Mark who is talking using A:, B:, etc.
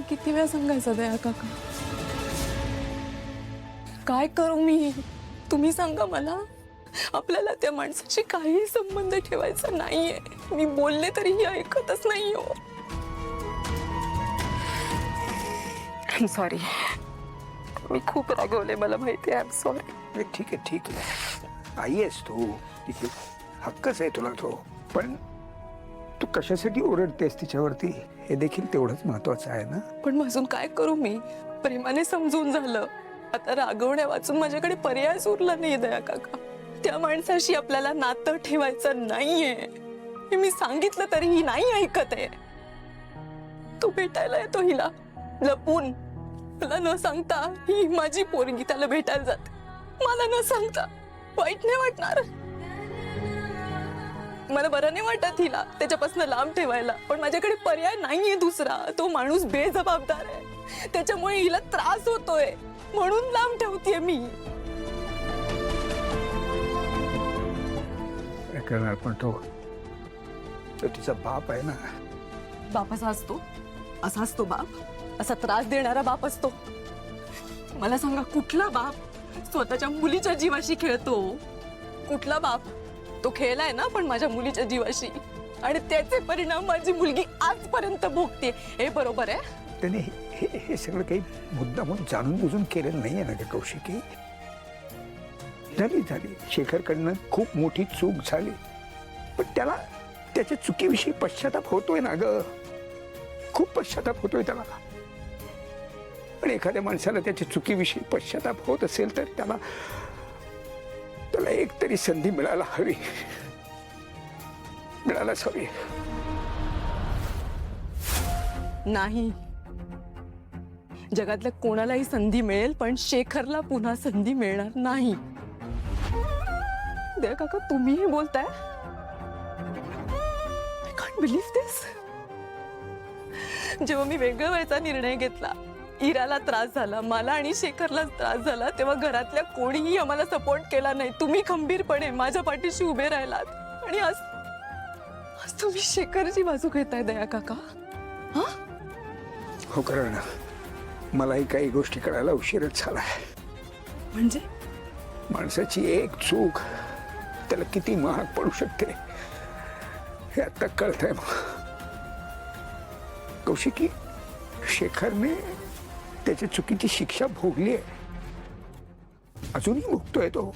A: किती वेळा सांगायचं दया काका? काय करू मी? तुम्ही सांगा मला. आपल्याला त्या माणसाशी काही संबंध ठेवायचा नाहीये. मी बोलले तरीही ऐकतच नाही हो. I am sorry. मी खूप रागवले, मला माहिती आहे. I am sorry.
B: ठीक आहे ठीक आहे, आई आहेस तू, तिथे हक्कच आहे तुला तो. पण तू कशासाठी ओरडतेस तिच्यावरती हे देखील तेवढंच महत्वाचं आहे ना.
A: पण अजून काय करू मी? प्रेमाने समजून झालं. आता रागवण्या वाचून माझ्याकडे पर्यायच उरला नाही दया काका. त्या माणसाशी आपल्याला नातं ठेवायचं नाहीये हे मी सांगितलं तरीही नाही ऐकत आहे. तू भेटायला येतो हिला लपून, मला न सांगता. ही माझी पोरगी त्याला भेटायला जाते, मला न सांगता. वाईट नाही वाटणार? मला बरं नाही वाटत हिला त्याच्यापासून लांब ठेवायला, पण माझ्याकडे पर्याय नाहीये दुसरा. तो माणूस बेजबाबदार आहे, त्याच्यामुळे हिला त्रास होतोय, म्हणून लांब ठेवतेय मी.
B: काय करणार, पण तो तिचा बाप आहे ना.
A: बाप असा असतो? असा असतो बाप? असा त्रास देणारा बाप असतो? मला सांगा, कुठला बाप स्वतःच्या मुलीच्या जीवाशी खेळतो? कुठला बाप? तो खेळलाय ना पण माझ्या मुलीच्या जीवाशी, आणि त्याचे परिणाम माझी मुलगी आजपर्यंत भोगते. हे बरोबर आहे?
B: त्याने हे सगळं काही मुद्दामून जाणून बुजून केलेलं नाहीये ना ग कौशिकी. झाली शेखरकडनं खूप मोठी चूक झाली, पण त्याला त्याच्या चुकीविषयी पश्चाताप होतोय ना ग. खूप पश्चाताप होतोय त्याला. पण एखाद्या माणसाला त्याच्या चुकीविषयी पश्चाताप होत असेल तर त्याला एक तरी संधी मिळायला हवी, मिळायलाच हवी.
A: नाही, जगातल्या कोणालाही संधी मिळेल, पण शेखरला पुन्हा संधी मिळणार नाही. दया काका, तुम्हीही बोलताय? आय कांट बिलीव्ह दिस. जेव्हा मी वेगळं व्हायचा निर्णय घेतला, इराला त्रास झाला, मला आणि शेखरला त्रास झाला, तेव्हा घरातल्या कोणीही आम्हाला सपोर्ट केला नाही. तुम्ही खंबीरपणे माझ्या पाठीशी उभे राहिलात, आणि आज तुम्ही शेखरची बाजू घेताय दया काका. हा?
B: हो, कारण मलाही काही गोष्टी कळायला उशीरच झालाय.
A: म्हणजे
B: माणसाची एक चूक त्याला किती महाग पडू शकते हे आता कळतंय. कौशिकी, शेखरने त्याच्या चुकीची शिक्षा भोगली आहे, अजूनही भोगतोय तो.